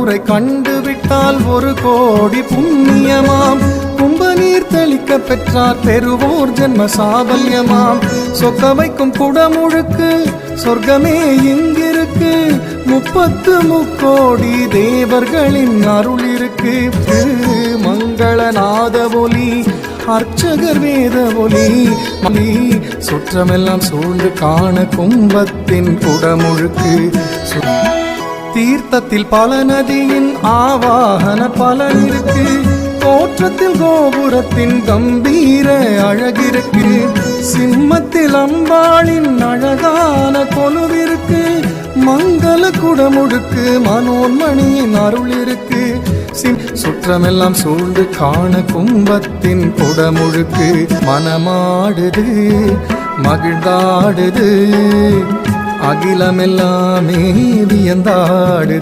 முறை கண்டுவிட்டால் 1 கோடி புண்ணியமாம். கும்பநீர் தெளிக்க பெற்றார் பெறுவோர் ஜென்ம சாபல்யமாம். சொக்க வைக்கும் குடமுழுக்கு சொர்க்கமே இங்கிருக்கு. 33 தேவர்களின் அருள் இருக்கு. மங்களநாத ஒலி அர்ச்சகர் வேத ஒலி சுற்றமெல்லாம் சூழ்ந்து காண கும்பத்தின் குடமுழுக்கு. தீர்த்தத்தில் பல நதியின் ஆவாகன பலன் இருக்கு. தோற்றத்தில் கோபுரத்தின் கம்பீர அழகிருக்கு. சிம்மத்தில் அம்பாளின் அழகான கொலுவிருக்கு. மங்கள குடமுழுக்கு மனோன்மணியின் அருள் இருக்கு. சுற்றமெல்லாம் சூழ்ந்து காண கும்பத்தின் குடமுழுக்கு. மனமாடுது மகிழ்ந்தாடுது அகிலமெல்லாமே வியந்தாடுது.